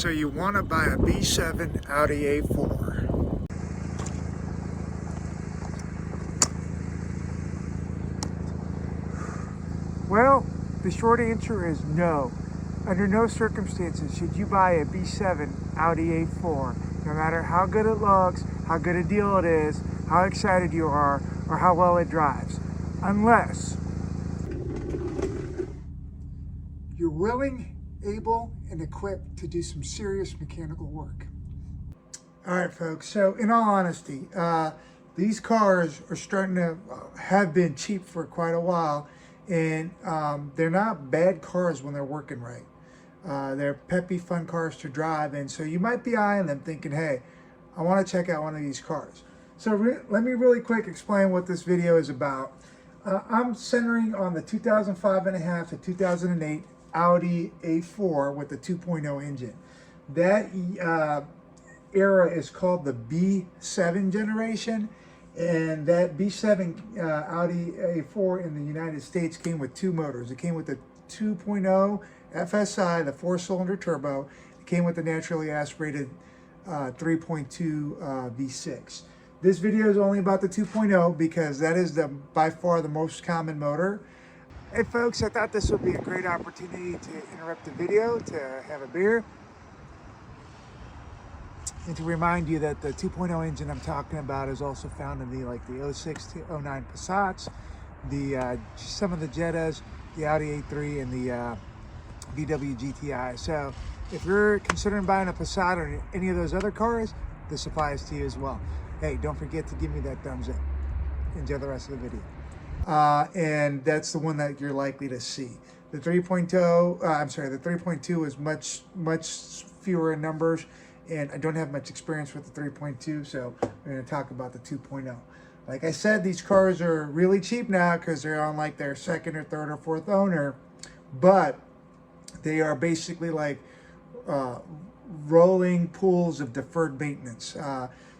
So you want to buy a B7 Audi A4. Well, the short answer is no. Under no circumstances should you buy a B7 Audi A4, no matter how good it looks, how good a deal it is, how excited you are, or how well it drives, unless you're willing, able, and equipped to do some serious mechanical work. All right, folks, so in all honesty, these cars are starting to have been cheap for quite a while, and they're not bad cars when they're working right. They're peppy, fun cars to drive, and so you might be eyeing them thinking, hey, I want to check out one of these cars. So let me really quick explain what this video is about. I'm centering on the 2005.5 to 2008 Audi A4 with the 2.0 engine. That era is called the B7 generation, and that B7 Audi A4 in the United States came with two motors. It came with the 2.0 FSI, the 4-cylinder turbo. It came with the naturally aspirated 3.2 V6. This video is only about the 2.0 because that is by far the most common motor. Hey folks, I thought this would be a great opportunity to interrupt the video to have a beer and to remind you that the 2.0 engine I'm talking about is also found in the 06 to 09 Passats, some of the Jettas, the Audi A3, and the VW GTI. So if you're considering buying a Passat or any of those other cars, this applies to you as well. Hey, don't forget to give me that thumbs up. Enjoy the rest of the video. And that's the one that you're likely to see. The 3.2 is much fewer in numbers, and I don't have much experience with the 3.2, so we're going to talk about the 2.0. Like I said, these cars are really cheap now because they're on like their second or third or fourth owner, but they are basically like rolling pools of deferred maintenance.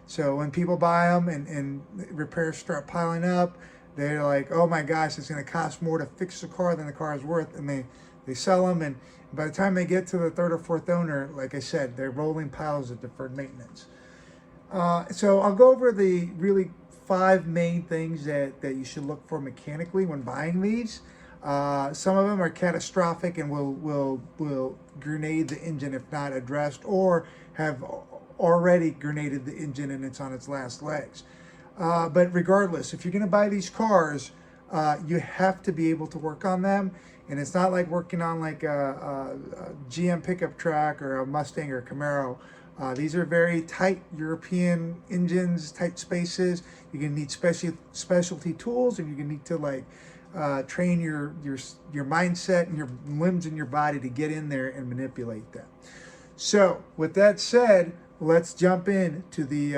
So when people buy them and repairs start piling up, they're like, oh my gosh, it's going to cost more to fix the car than the car is worth, and they sell them, and by the time they get to the third or fourth owner, like I said, they're rolling piles of deferred maintenance. So I'll go over the really 5 main things that you should look for mechanically when buying these. Some of them are catastrophic and will grenade the engine if not addressed, or have already grenaded the engine and it's on its last legs. But regardless, if you're going to buy these cars, you have to be able to work on them. And it's not like working on like a GM pickup truck or a Mustang or a Camaro. These are very tight European engines, tight spaces. You're going to need specialty tools, and you're going to need to like train your mindset and your limbs and your body to get in there and manipulate them. So with that said, let's jump into the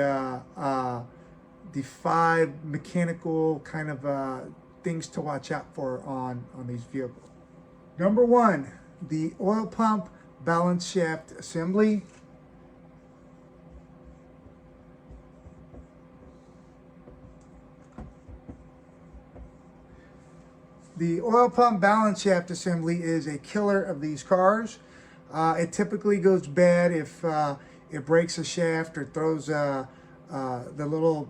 5 mechanical kind of things to watch out for on these vehicles. Number 1, the oil pump balance shaft assembly. The oil pump balance shaft assembly is a killer of these cars. It typically goes bad if it breaks a shaft or throws the little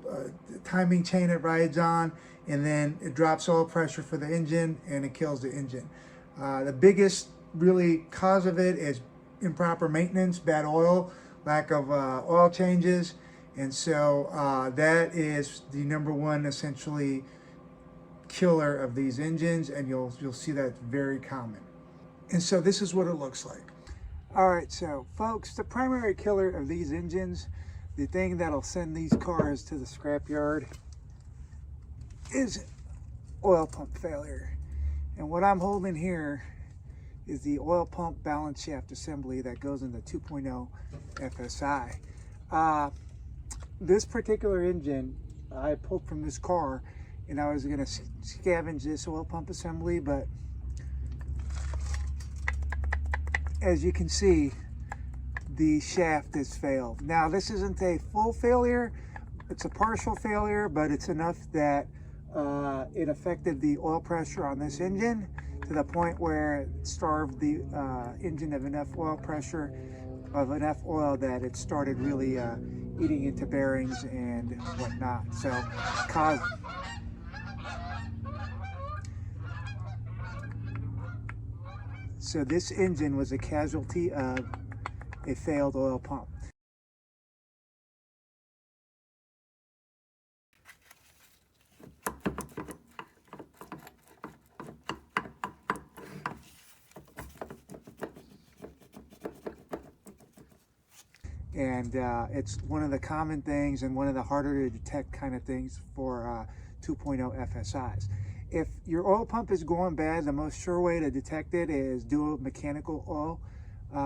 timing chain it rides on, and then it drops oil pressure for the engine and it kills the engine. The biggest really cause of it is improper maintenance, bad oil, lack of oil changes, and so that is the number 1 essentially killer of these engines, and you'll see that very common. And so this is what it looks like. All right, so folks, the primary killer of these engines, the thing that'll send these cars to the scrapyard, is oil pump failure. And what I'm holding here is the oil pump balance shaft assembly that goes in the 2.0 FSI. This particular engine I pulled from this car, and I was going to scavenge this oil pump assembly, but as you can see, the shaft has failed. Now, this isn't a full failure, it's a partial failure, but it's enough that it affected the oil pressure on this engine to the point where it starved the engine of enough oil pressure enough oil that it started really eating into bearings and whatnot. So this engine was a casualty of a failed oil pump. And it's one of the common things and one of the harder to detect kind of things for 2.0 FSIs. If your oil pump is going bad, the most sure way to detect it is do a mechanical oil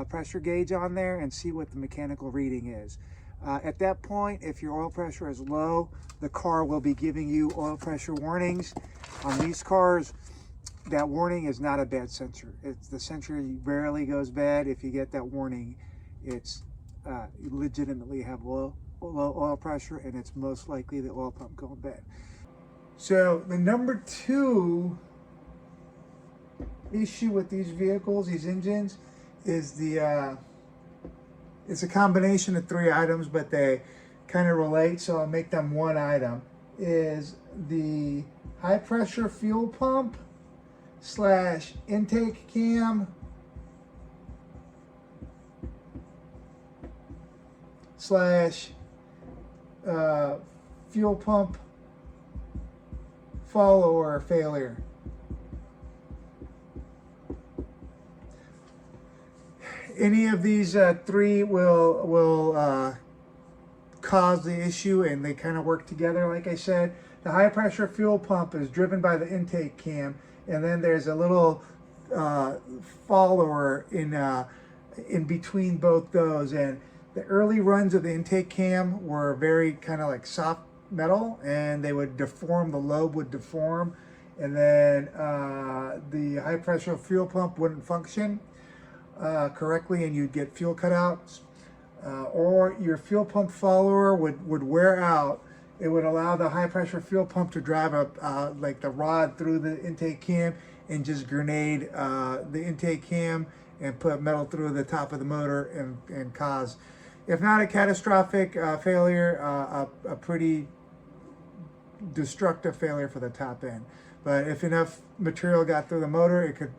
pressure gauge on there and see what the mechanical reading is. At that point, if your oil pressure is low, the car will be giving you oil pressure warnings. On these cars, that warning is not a bad sensor. The sensor rarely goes bad. If you get that warning, it's you legitimately have low oil pressure, and it's most likely the oil pump going bad. So the number 2 issue with these vehicles, these engines, is it's a combination of 3 items, but they kind of relate, so I'll make them one item, is the high pressure fuel pump / intake cam / fuel pump follower failure. Any of these 3 will cause the issue, and they kind of work together. Like I said, the high pressure fuel pump is driven by the intake cam, and then there's a little follower in between both those. And the early runs of the intake cam were very kind of like soft metal, and they would deform, the lobe would deform, and then the high pressure fuel pump wouldn't function correctly, and you'd get fuel cutouts, or your fuel pump follower would wear out. It would allow the high pressure fuel pump to drive up like the rod through the intake cam and just grenade the intake cam and put metal through the top of the motor and cause, if not a catastrophic failure, a pretty destructive failure for the top end. But if enough material got through the motor, it could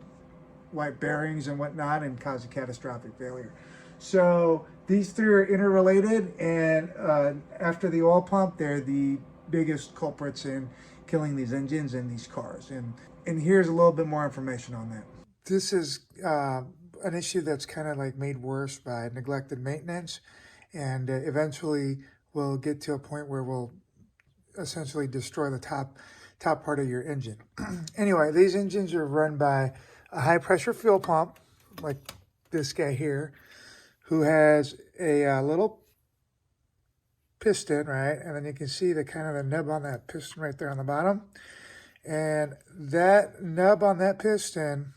wipe bearings and whatnot and cause a catastrophic failure. So these 3 are interrelated, and after the oil pump, they're the biggest culprits in killing these engines and these cars. And here's a little bit more information on that. This is an issue that's kind of like made worse by neglected maintenance, and eventually we'll get to a point where we'll essentially destroy the top part of your engine. Anyway, these engines are run by a high pressure fuel pump, like this guy here, who has a little piston, right? And then you can see the kind of the nub on that piston right there on the bottom. And that nub on that piston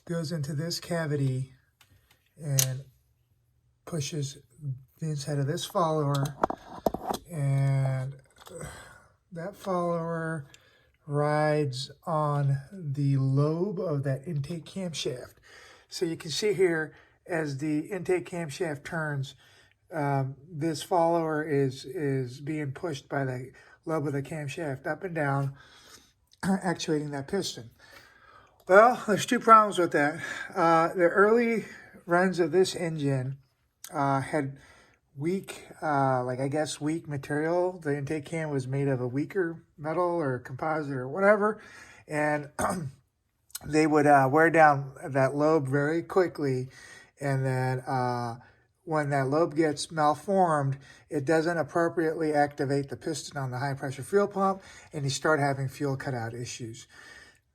goes into this cavity and pushes the inside of this follower, and that follower rides on the lobe of that intake camshaft. So you can see here, as the intake camshaft turns, this follower is being pushed by the lobe of the camshaft up and down, actuating that piston. Well, there's 2 problems with that. The early runs of this engine had weak, weak material. The intake cam was made of a weaker metal or composite or whatever, and they would wear down that lobe very quickly. And then when that lobe gets malformed, it doesn't appropriately activate the piston on the high pressure fuel pump, and you start having fuel cutout issues.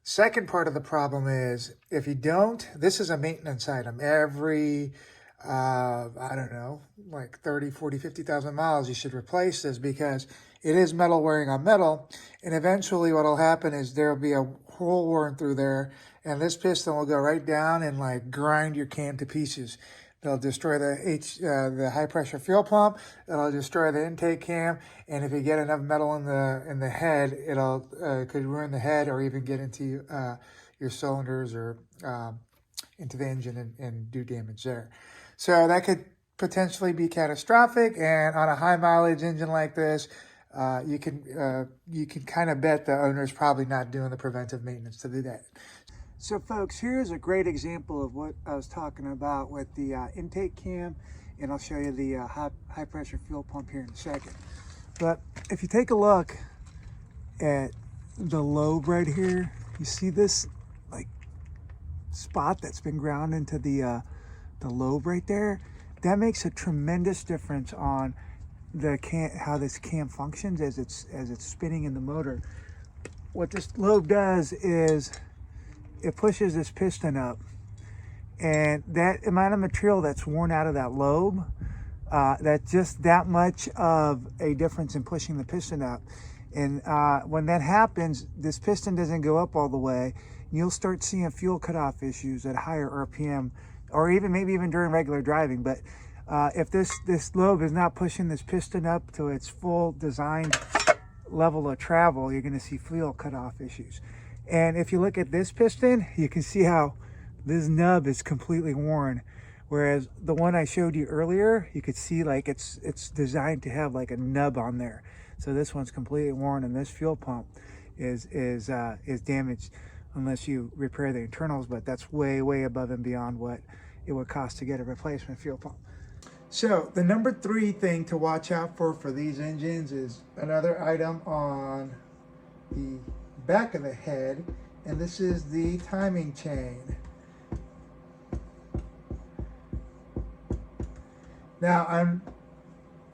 Second part of the problem is, if you don't, this is a maintenance item. Every I don't know, like 30, 40, 50,000 miles, you should replace this, because it is metal wearing on metal. And eventually what will happen is there'll be a hole worn through there, and this piston will go right down and like grind your cam to pieces. They'll destroy the high pressure fuel pump. It'll destroy the intake cam, and if you get enough metal in the head, it'll could ruin the head or even get into your cylinders or into the engine and do damage there. So that could potentially be catastrophic. And on a high mileage engine like this, you can kind of bet the owner's probably not doing the preventive maintenance to do that. So folks, here's a great example of what I was talking about with the intake cam, and I'll show you the high pressure fuel pump here in a second. But if you take a look at the lobe right here, you see this like spot that's been ground into the lobe right there? That makes a tremendous difference on the how this cam functions as it's spinning in the motor. What this lobe does is it pushes this piston up, and that amount of material that's worn out of that lobe, that's just that much of a difference in pushing the piston up. And when that happens, this piston doesn't go up all the way. You'll start seeing fuel cutoff issues at higher RPM, or maybe even during regular driving. But if this lobe is not pushing this piston up to its full designed level of travel, you're going to see fuel cutoff issues. And if you look at this piston, you can see how this nub is completely worn. Whereas the one I showed you earlier, you could see like it's designed to have like a nub on there. So this one's completely worn, and this fuel pump is damaged unless you repair the internals, but that's way above and beyond what it would cost to get a replacement fuel pump. So the number 3 thing to watch out for these engines is another item on the back of the head, and this is the timing chain. Now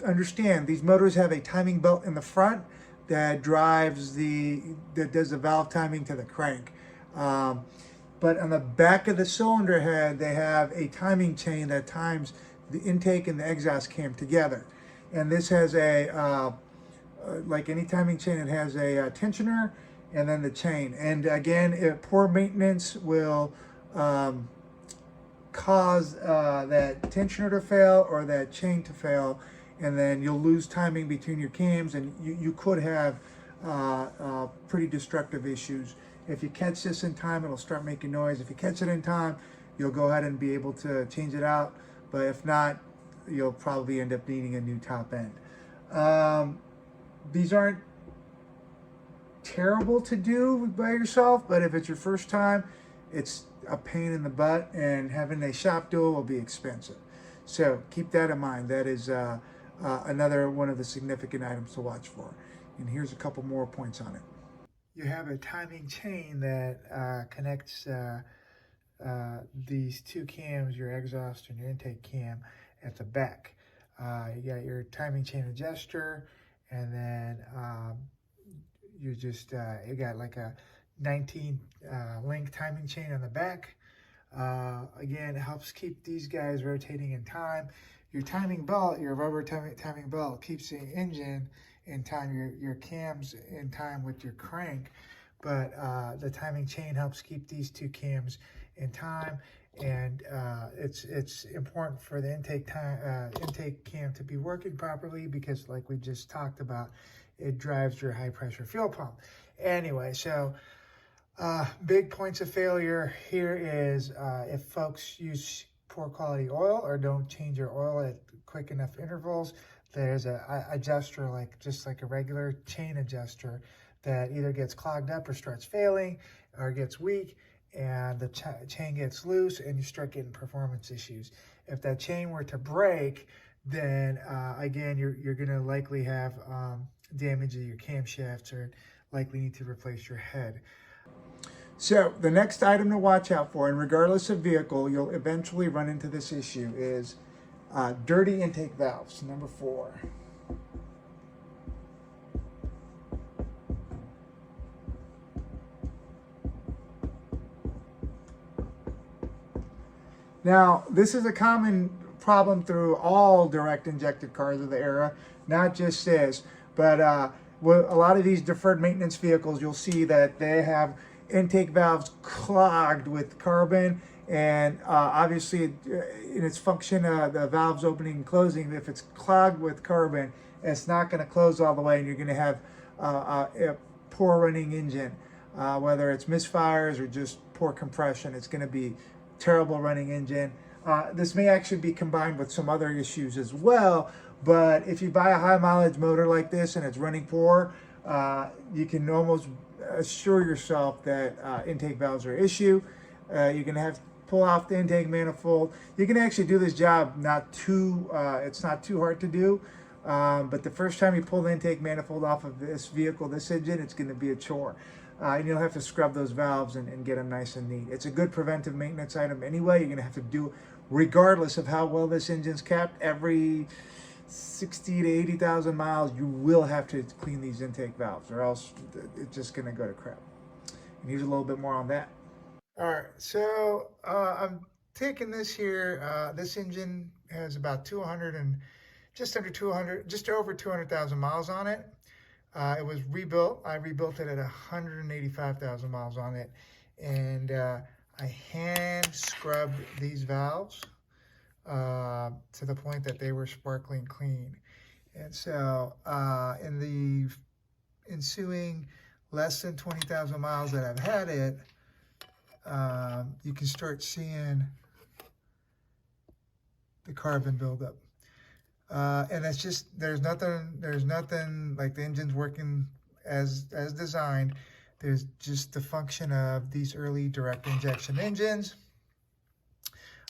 understand these motors have a timing belt in the front that does the valve timing to the crank. But on the back of the cylinder head, they have a timing chain that times the intake and the exhaust cam together. And this has like any timing chain, it has a tensioner and then the chain. And again, poor maintenance will cause that tensioner to fail or that chain to fail, and then you'll lose timing between your cams, and you could have pretty destructive issues. If you catch this in time, it'll start making noise. If you catch it in time, you'll go ahead and be able to change it out. But if not, you'll probably end up needing a new top end. These aren't terrible to do by yourself, but if it's your first time, it's a pain in the butt, and having a shop do it will be expensive. So keep that in mind. That is another one of the significant items to watch for. And here's a couple more points on it. You have a timing chain that connects these two cams, your exhaust and your intake cam, at the back. You got your timing chain adjuster, and then you got like a 19 link timing chain on the back. Again, it helps keep these guys rotating in time. Your timing belt, your rubber timing belt, keeps the engine in time, your cams in time with your crank, but the timing chain helps keep these two cams in time. And it's important for the intake cam to be working properly, because like we just talked about, it drives your high pressure fuel pump. Anyway, so big points of failure here is if folks use poor quality oil or don't change your oil at quick enough intervals. There's a adjuster, just like a regular chain adjuster, that either gets clogged up or starts failing or gets weak, and the chain gets loose and you start getting performance issues. If that chain were to break, then again, you're going to likely have damage to your camshafts, or likely need to replace your head. So the next item to watch out for, and regardless of vehicle, you'll eventually run into this issue, is dirty intake valves, number 4. Now, this is a common problem through all direct injected cars of the era, not just this, but with a lot of these deferred maintenance vehicles, you'll see that they have intake valves clogged with carbon, and obviously in its function, the valves opening and closing, if it's clogged with carbon, it's not going to close all the way, and you're going to have a poor running engine, whether it's misfires or just poor compression. It's going to be terrible running engine. This may actually be combined with some other issues as well, but if you buy a high mileage motor like this and it's running poor, you can almost assure yourself that intake valves are an issue. You're gonna have to pull off the intake manifold. You can actually do this job it's not too hard to do, but the first time you pull the intake manifold off of this vehicle, this engine, it's gonna be a chore. And you'll have to scrub those valves and get them nice and neat. It's a good preventive maintenance item anyway. You're gonna have to do, regardless of how well this engine's kept, every 60 to 80,000 miles, you will have to clean these intake valves, or else it's just gonna go to crap. And here's a little bit more on that. All right, so I'm taking this here. This engine has about just over 200,000 miles on it. It was rebuilt. I rebuilt it at 185,000 miles on it, and I hand scrubbed these valves to the point that they were sparkling clean. And so in the ensuing less than 20,000 miles that I've had it, you can start seeing the carbon buildup. And it's just, there's nothing like the engine's working as designed. There's just the function of these early direct injection engines.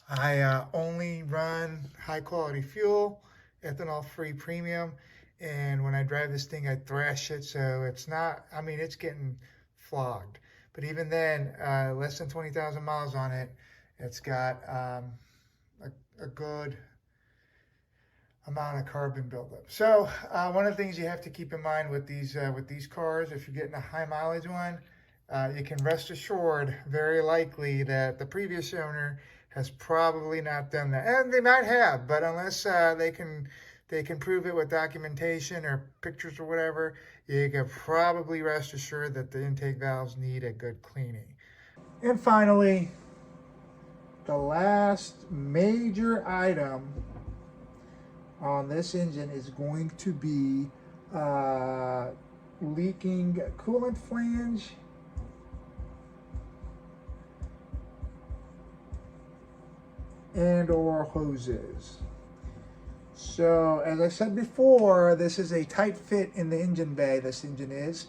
I only run high quality fuel, ethanol free premium. And when I drive this thing, I thrash it. So it's not, I mean, it's getting flogged. But even then, less than 20,000 miles on it, it's got a good amount of carbon buildup. So one of the things you have to keep in mind with these cars, if you're getting a high mileage one, you can rest assured, very likely, that the previous owner has probably not done that. And they might have, but unless they can prove it with documentation or pictures or whatever, you can probably rest assured that the intake valves need a good cleaning. And finally, the last major item on this engine is going to be leaking coolant flange and or hoses. So as I said before, this is a tight fit in the engine bay, this engine is,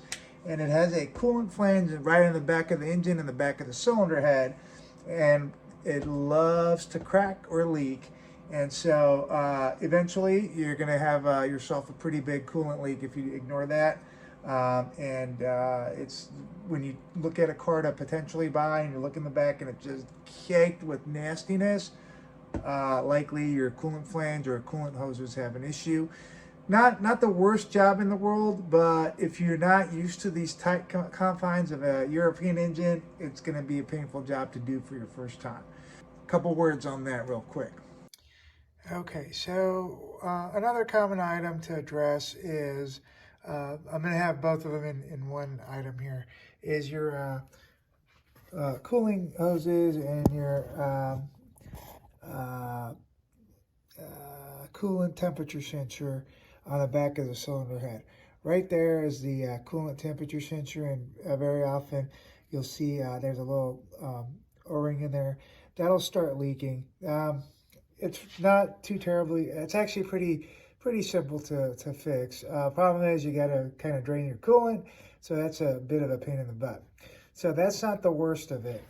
and it has a coolant flange right in the back of the engine and the back of the cylinder head, and it loves to crack or leak. And so eventually you're going to have yourself a pretty big coolant leak if you ignore that. It's when you look at a car to potentially buy and you look in the back and it's just caked with nastiness, likely your coolant flange or coolant hoses have an issue. Not the worst job in the world, but if you're not used to these tight confines of a European engine, it's going to be a painful job to do for your first time. A couple words on that real quick. Okay, so another common item to address is, I'm going to have both of them in one item here, is your cooling hoses and your coolant temperature sensor on the back of the cylinder head. Right there is the coolant temperature sensor, and very often you'll see there's a little O-ring in there. That'll start leaking. It's not too terribly, it's actually pretty simple to fix. Problem is you gotta kind of drain your coolant, so that's a bit of a pain in the butt. So that's not the worst of it.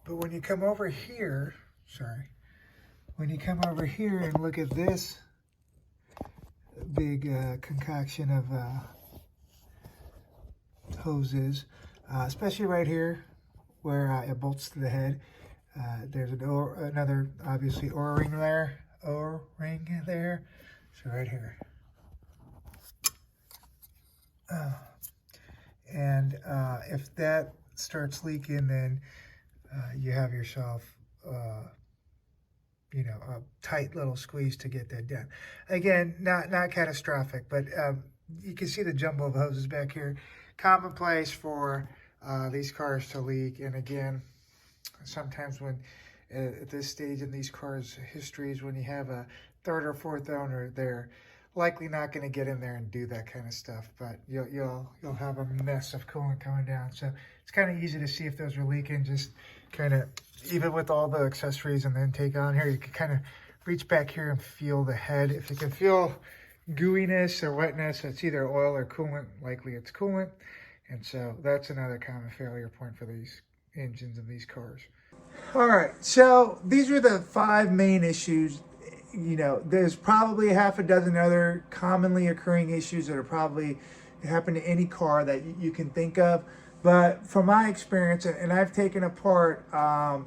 But when you come over here, when you come over here and look at this big concoction of hoses, especially right here where it bolts to the head, there's another obviously O-ring there, so right here. If that starts leaking, then you have yourself a tight little squeeze to get that done. Again, not catastrophic, but you can see the jumble of hoses back here. Commonplace for these cars to leak. And again, sometimes when at this stage in these cars' histories, when you have a third or fourth owner, they're likely not going to get in there and do that kind of stuff, but you'll have a mess of coolant coming down. So it's kind of easy to see if those are leaking. Just kind of, even with all the accessories and the intake on here, you can kind of reach back here and feel the head. If you can feel gooiness or wetness, it's either oil or coolant. Likely it's coolant. And so that's another common failure point for these engines of these cars. All right, so these are the 5 main issues. You know, there's probably half a dozen other commonly occurring issues that are probably happen to any car that you can think of. But from my experience, and I've taken apart, I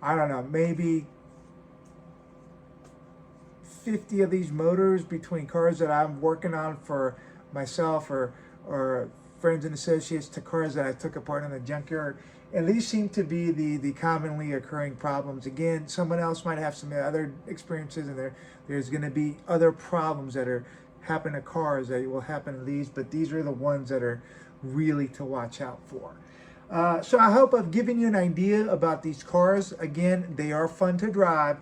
don't know, maybe 50 of these motors between cars that I'm working on for myself or friends and associates to cars that I took apart in the junkyard. And these seem to be the commonly occurring problems. Again, someone else might have some other experiences, and there's going to be other problems that are happen to cars that will happen to these, but these are the ones that are really to watch out for. So I hope I've given you an idea about these cars. Again, they are fun to drive.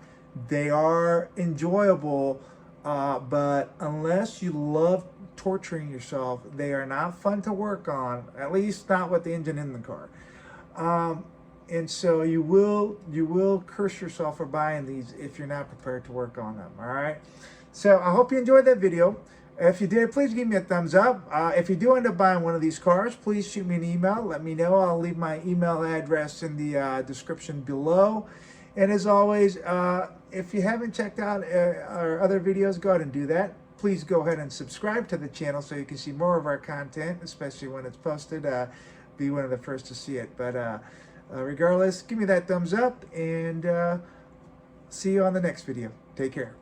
They are enjoyable, but unless you love torturing yourself, they are not fun to work on, at least not with the engine in the car. And so you will curse yourself for buying these if you're not prepared to work on them. All right. So I hope you enjoyed that video. If you did, please give me a thumbs up. If you do end up buying one of these cars, please shoot me an email. Let me know. I'll leave my email address in the description below. And as always, if you haven't checked out our other videos, go ahead and do that. Please go ahead and subscribe to the channel so you can see more of our content, especially when it's posted. Be one of the first to see it. But regardless, give me that thumbs up, and see you on the next video. Take care.